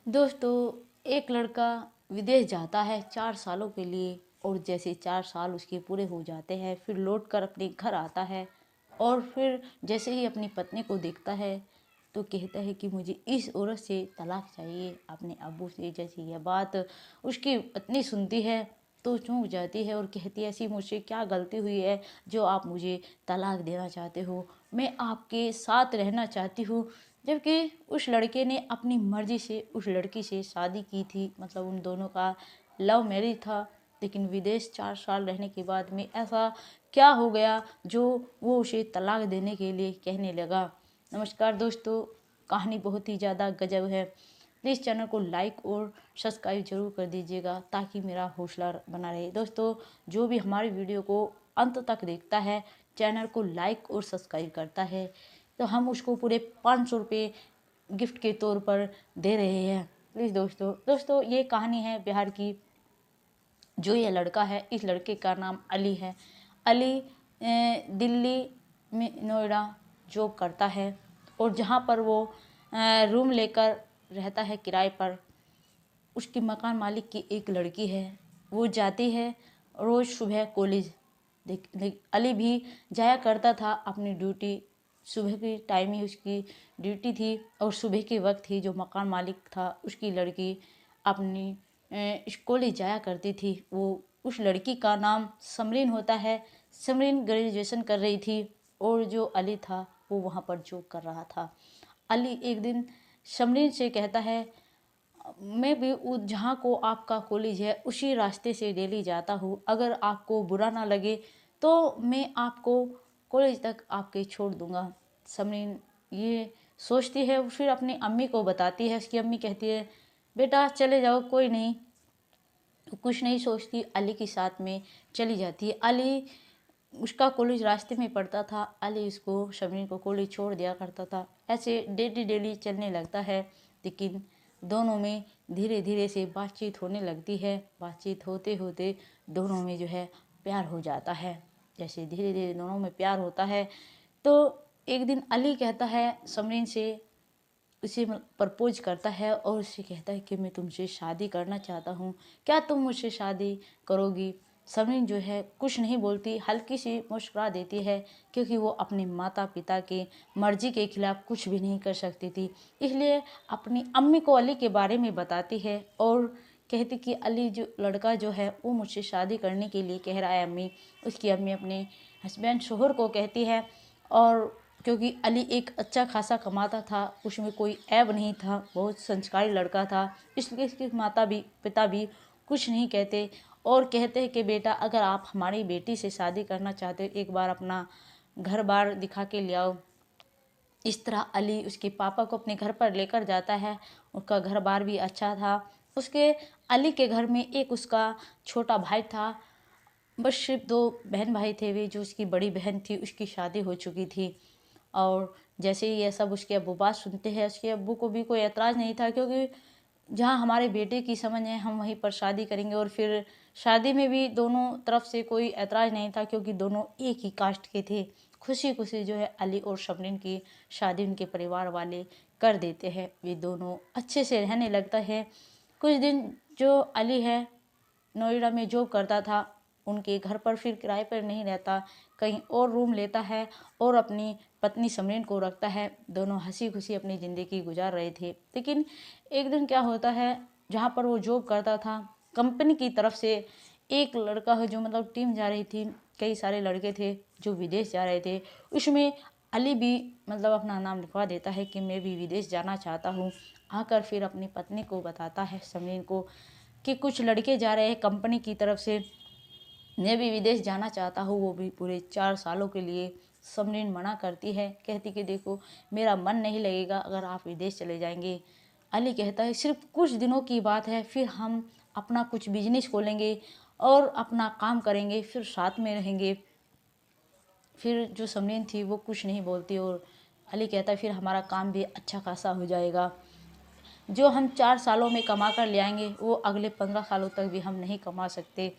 दोस्तों, एक लड़का विदेश जाता है 4 सालों के लिए। और जैसे 4 साल उसके पूरे हो जाते हैं, फिर लौट कर अपने घर आता है। और फिर जैसे ही अपनी पत्नी को देखता है तो कहता है कि मुझे इस औरत से तलाक चाहिए। अपने अब्बू से जैसे यह बात उसकी पत्नी सुनती है तो चौंक जाती है और कहती है, ऐसी मुझसे क्या गलती हुई है जो आप मुझे तलाक देना चाहते हो। मैं आपके साथ रहना चाहती हूँ। जबकि उस लड़के ने अपनी मर्जी से उस लड़की से शादी की थी, मतलब उन दोनों का लव मैरिज था। लेकिन विदेश 4 साल रहने के बाद में ऐसा क्या हो गया जो वो उसे तलाक देने के लिए कहने लगा। नमस्कार दोस्तों, कहानी बहुत ही ज़्यादा गजब है। प्लीज़ चैनल को लाइक और सब्सक्राइब जरूर कर दीजिएगा ताकि मेरा हौसला बना रहे। दोस्तों, जो भी हमारी वीडियो को अंत तक देखता है, चैनल को लाइक और सब्सक्राइब करता है, तो हम उसको पूरे 500 रुपये गिफ्ट के तौर पर दे रहे हैं। प्लीज़ दोस्तों ये कहानी है बिहार की। जो ये लड़का है, इस लड़के का नाम अली है। अली दिल्ली में नोएडा जॉब करता है। और जहाँ पर वो रूम लेकर रहता है किराए पर, उसकी मकान मालिक की एक लड़की है। वो जाती है रोज़ सुबह कॉलेज। अली भी जाया करता था अपनी ड्यूटी। सुबह की टाइम ही उसकी ड्यूटी थी और सुबह के वक्त ही जो मकान मालिक था उसकी लड़की अपनी कॉलेज जाया करती थी। वो उस लड़की का नाम समरीन होता है। समरीन ग्रेजुएशन कर रही थी और जो अली था वो वहाँ पर जॉब कर रहा था। अली एक दिन समरीन से कहता है, मैं भी जहाँ को आपका कॉलेज है उसी रास्ते से डेली जाता हूँ। अगर आपको बुरा ना लगे तो मैं आपको कॉलेज तक आपके छोड़ दूँगा। समरीन ये सोचती है, फिर अपनी अम्मी को बताती है। उसकी अम्मी कहती है, बेटा चले जाओ, कोई नहीं। कुछ नहीं सोचती, अली के साथ में चली जाती है। अली, उसका कॉलेज रास्ते में पड़ता था। अली उसको समरीन को कॉलेज छोड़ दिया करता था। ऐसे डेली डेली चलने लगता है। लेकिन दोनों में धीरे धीरे से बातचीत होने लगती है। बातचीत होते होते दोनों में जो है प्यार हो जाता है। जैसे धीरे धीरे दोनों में प्यार होता है तो एक दिन अली कहता है समरीन से, उसे प्रपोज करता है और उससे कहता है कि मैं तुमसे शादी करना चाहता हूँ, क्या तुम मुझसे शादी करोगी। समरीन जो है कुछ नहीं बोलती, हल्की सी मुस्कुरा देती है, क्योंकि वो अपने माता पिता की मर्जी के खिलाफ कुछ भी नहीं कर सकती थी। इसलिए अपनी अम्मी को अली के बारे में बताती है और कहती कि अली जो लड़का जो है वो मुझसे शादी करने के लिए कह रहा है अम्मी। उसकी अम्मी अपने हस्बैंड शोहर को कहती है। और क्योंकि अली एक अच्छा खासा कमाता था, उसमें कोई ऐब नहीं था, बहुत संस्कारी लड़का था, इसलिए इसके माता भी पिता भी कुछ नहीं कहते। और कहते हैं कि बेटा, अगर आप हमारी बेटी से शादी करना चाहते हो, एक बार अपना घर बार दिखा के ले आओ। इस तरह अली उसके पापा को अपने घर पर लेकर जाता है। उसका घर बार भी अच्छा था। उसके अली के घर में एक उसका छोटा भाई था। बस सिर्फ 2 बहन भाई थे वे। जो उसकी बड़ी बहन थी उसकी शादी हो चुकी थी। और जैसे ही ये सब उसके अब्बू बात सुनते हैं, उसके अब्बू को भी कोई एतराज़ नहीं था, क्योंकि जहाँ हमारे बेटे की समझ है हम वहीं पर शादी करेंगे। और फिर शादी में भी दोनों तरफ से कोई एतराज़ नहीं था, क्योंकि दोनों एक ही कास्ट के थे। खुशी खुशी जो है अली और शबनीन की शादी उनके परिवार वाले कर देते हैं। वे दोनों अच्छे से रहने लगता है। कुछ दिन जो अली है नोएडा में जॉब करता था, उनके घर पर फिर किराए पर नहीं रहता, कहीं और रूम लेता है और अपनी पत्नी समरीन को रखता है। दोनों हंसी खुशी अपनी ज़िंदगी गुजार रहे थे। लेकिन एक दिन क्या होता है, जहाँ पर वो जॉब करता था, कंपनी की तरफ से एक लड़का है, जो मतलब टीम जा रही थी, कई सारे लड़के थे जो विदेश जा रहे थे। उसमें अली भी मतलब अपना नाम लिखवा देता है कि मैं भी विदेश जाना चाहता हूँ। आकर फिर अपनी पत्नी को बताता है समरीन को कि कुछ लड़के जा रहे हैं कंपनी की तरफ से, मैं भी विदेश जाना चाहता हूँ, वो भी पूरे 4 सालों के लिए। समरीन मना करती है, कहती कि देखो, मेरा मन नहीं लगेगा अगर आप विदेश चले जाएंगे। अली कहता है सिर्फ कुछ दिनों की बात है, फिर हम अपना कुछ बिजनेस खोलेंगे और अपना काम करेंगे, फिर साथ में रहेंगे। फिर जो समरीन थी वो कुछ नहीं बोलती और अली कहता है फिर हमारा काम भी अच्छा खासा हो जाएगा। जो हम 4 सालों में कमा कर ले आएंगे वो अगले 15 सालों तक भी हम नहीं कमा सकते।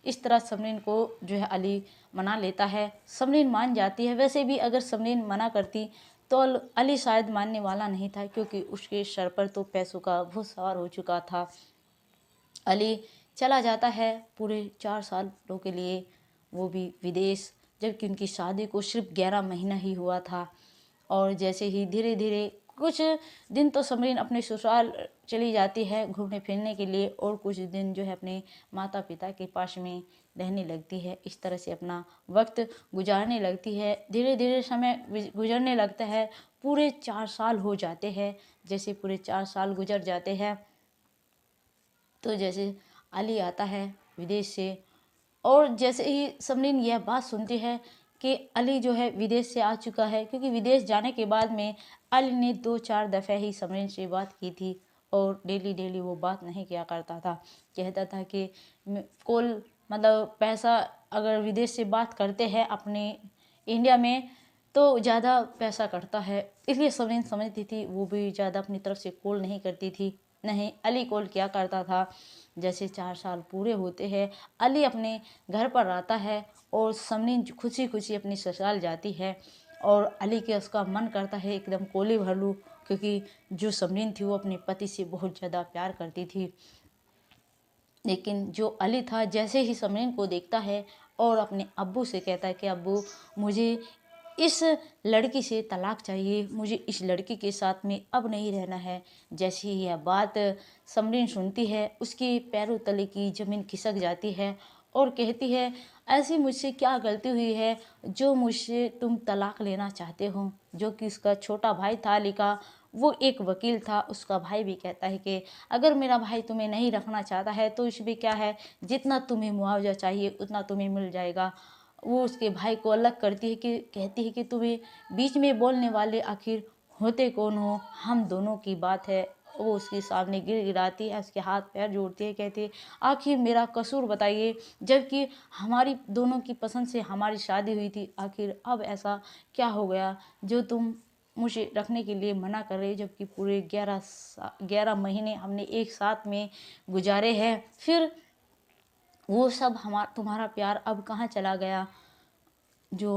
इस तरह समरीन को जो है अली मना लेता है। समरीन मान जाती है। वैसे भी अगर समरीन मना करती तो अली शायद मानने वाला नहीं था, क्योंकि उसके सर पर तो पैसों का भूत सवार हो चुका था। अली चला जाता है पूरे 4 सालों के लिए, वो भी विदेश, जबकि उनकी शादी को सिर्फ 11 महीना ही हुआ था। और जैसे ही धीरे धीरे कुछ दिन तो समरीन अपने ससुराल चली जाती है घूमने फिरने के लिए, और कुछ दिन जो है अपने माता पिता के पास में रहने लगती है। इस तरह से अपना वक्त गुजारने लगती है। धीरे धीरे समय गुजरने लगता है। पूरे 4 साल हो जाते हैं। जैसे पूरे 4 साल गुजर जाते हैं तो जैसे अली आता है विदेश से, और जैसे ही समरीन यह बात सुनती है कि अली जो है विदेश से आ चुका है, क्योंकि विदेश जाने के बाद में अली ने 2-4 दफ़े ही समरीन से बात की थी, और डेली डेली वो बात नहीं किया करता था। कहता था कि कॉल मतलब पैसा अगर विदेश से बात करते हैं अपने इंडिया में तो ज़्यादा पैसा कटता है, इसलिए समरीन समझती थी। वो भी ज़्यादा अपनी तरफ से कॉल नहीं करती थी। नहीं, अली कॉल किया करता था। जैसे 4 साल पूरे होते हैं, अली अपने घर पर आता है और समरीन खुशी खुशी अपनी ससुराल जाती है। और अली के उसका मन करता है एकदम कोली भर लूँ, क्योंकि जो समरीन थी वो अपने पति से बहुत ज़्यादा प्यार करती थी। लेकिन जो अली था जैसे ही समरीन को देखता है और अपने अब्बू से कहता है कि अब्बू मुझे इस लड़की से तलाक चाहिए, मुझे इस लड़की के साथ में अब नहीं रहना है। जैसे ही यह बात समरीन सुनती है उसके पैरों तले की ज़मीन खिसक जाती है और कहती है ऐसी मुझसे क्या गलती हुई है जो मुझसे तुम तलाक लेना चाहते हो। जो कि उसका छोटा भाई था अली का, वो एक वकील था। उसका भाई भी कहता है कि अगर मेरा भाई तुम्हें नहीं रखना चाहता है तो इसमें क्या है, जितना तुम्हें मुआवजा चाहिए उतना तुम्हें मिल जाएगा। वो उसके भाई को अलग करती है कि कहती है कि तुम्हें बीच में बोलने वाले आखिर होते कौन हो, हम दोनों की बात है। वो उसके सामने गिड़गिड़ाती है, उसके हाथ पैर जोड़ती है, कहती है आखिर मेरा कसूर बताइए, जबकि हमारी दोनों की पसंद से हमारी शादी हुई थी। आखिर अब ऐसा क्या हो गया जो तुम मुझे रखने के लिए मना कर रहे, जबकि पूरे 11 महीने हमने एक साथ में गुजारे हैं। फिर वो सब तुम्हारा प्यार अब कहाँ चला गया। जो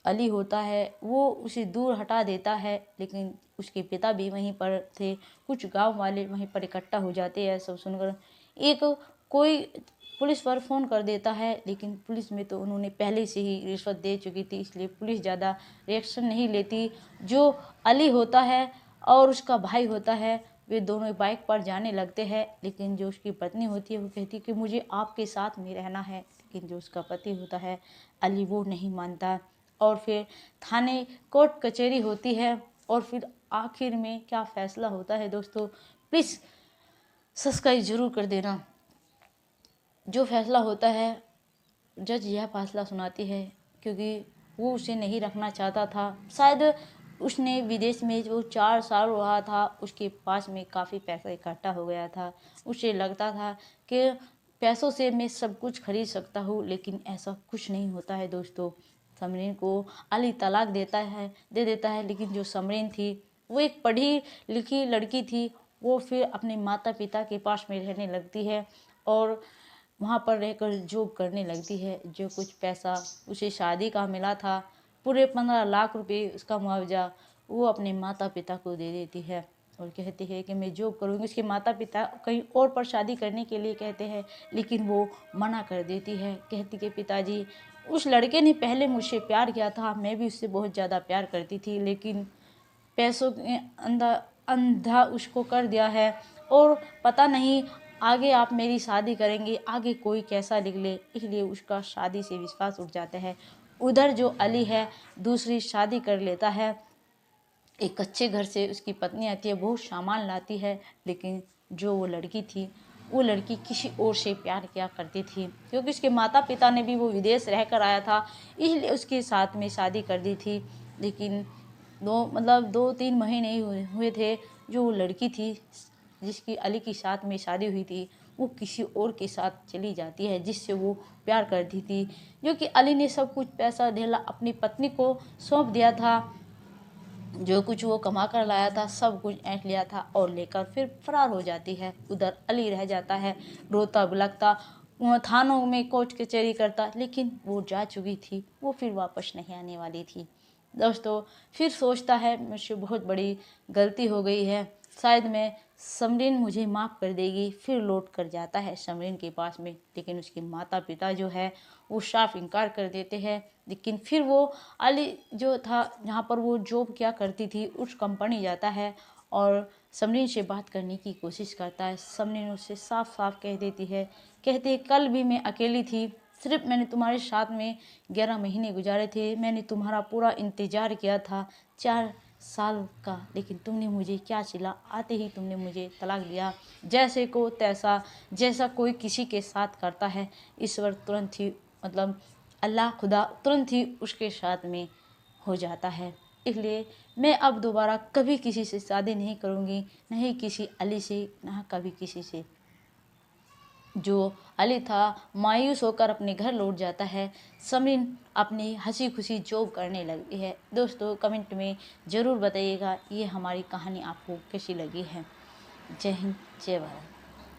अली होता है वो उसे दूर हटा देता है, लेकिन उसके पिता भी वहीं पर थे। कुछ गांव वाले वहीं पर इकट्ठा हो जाते हैं। सब सुनकर एक कोई पुलिस पर फ़ोन कर देता है, लेकिन पुलिस में तो उन्होंने पहले से ही रिश्वत दे चुकी थी, इसलिए पुलिस ज़्यादा रिएक्शन नहीं लेती। जो अली होता है और उसका भाई होता है वे दोनों बाइक पर जाने लगते हैं, लेकिन जो उसकी पत्नी होती है वो कहती है कि मुझे आपके साथ में रहना है। लेकिन जो उसका पति होता है अली वो नहीं मानता, और फिर थाने कोर्ट कचहरी होती है। और फिर आखिर में क्या फ़ैसला होता है दोस्तों, प्लीज़ सब्सक्राइब ज़रूर कर देना। जो फैसला होता है जज यह फैसला सुनाती है, क्योंकि वो उसे नहीं रखना चाहता था। शायद उसने विदेश में जो 4 साल रहा था उसके पास में काफ़ी पैसा इकट्ठा हो गया था। उसे लगता था कि पैसों से मैं सब कुछ खरीद सकता हूँ, लेकिन ऐसा कुछ नहीं होता है दोस्तों। समरीन को अली तलाक दे देता है, लेकिन जो समरीन थी वो एक पढ़ी लिखी लड़की थी। वो फिर अपने माता पिता के पास में रहने लगती है और वहाँ पर रहकर जॉब करने लगती है। जो कुछ पैसा उसे शादी का मिला था, पूरे 15 लाख रुपए उसका मुआवजा, वो अपने माता पिता को दे देती है और कहती है कि मैं जॉब करूँगी। उसके माता पिता कहीं और पर शादी करने के लिए कहते हैं, लेकिन वो मना कर देती है। कहती कि पिताजी उस लड़के ने पहले मुझसे प्यार किया था, मैं भी उससे बहुत ज़्यादा प्यार करती थी, लेकिन पैसों ने अंधा उसको कर दिया है, और पता नहीं आगे आप मेरी शादी करेंगे, आगे कोई कैसा निकले, इसलिए उसका शादी से विश्वास उठ जाता है। उधर जो अली है दूसरी शादी कर लेता है। एक अच्छे घर से उसकी पत्नी आती है, बहुत सामान लाती है, लेकिन जो वो लड़की थी वो लड़की किसी और से प्यार किया करती थी, क्योंकि उसके माता पिता ने भी वो विदेश रह कर आया था, इसलिए उसके साथ में शादी कर दी थी। लेकिन 2-3 महीने ही हुए थे, जो वो लड़की थी जिसकी अली के साथ में शादी हुई थी वो किसी और के साथ चली जाती है, जिससे वो प्यार करती थी। जो कि अली ने सब कुछ पैसा ढेला अपनी पत्नी को सौंप दिया था। जो कुछ वो कमा कर लाया था सब कुछ ऐंठ लिया था और लेकर फिर फरार हो जाती है। उधर अली रह जाता है रोता बिलखता, थानों में कोर्ट कचहरी करता, लेकिन वो जा चुकी थी, वो फिर वापस नहीं आने वाली थी। दोस्तों फिर सोचता है मुझसे बहुत बड़ी गलती हो गई है, शायद मैं समरीन मुझे माफ़ कर देगी। फिर लौट कर जाता है समरीन के पास में, लेकिन उसके माता पिता जो है वो साफ इनकार कर देते हैं। लेकिन फिर वो अली जो था जहाँ पर वो जॉब क्या करती थी उस कंपनी जाता है और समरीन से बात करने की कोशिश करता है। समरीन उससे साफ साफ कह देती है, कहते कल भी मैं अकेली थी, सिर्फ मैंने तुम्हारे साथ में 11 महीने गुजारे थे, मैंने तुम्हारा पूरा इंतज़ार किया था 4 साल का, लेकिन तुमने मुझे क्या सिला, आते ही तुमने मुझे तलाक दिया। जैसे को तैसा, जैसा कोई किसी के साथ करता है, ईश्वर तुरंत ही मतलब अल्लाह खुदा तुरंत ही उसके साथ में हो जाता है। इसलिए मैं अब दोबारा कभी किसी से शादी नहीं करूँगी, न ही किसी अली से, न कभी किसी से। जो अली था मायूस होकर अपने घर लौट जाता है। समरीन अपनी हंसी खुशी जॉब करने लगती है। दोस्तों कमेंट में ज़रूर बताइएगा ये हमारी कहानी आपको कैसी लगी है। जय हिंद, जय भारत।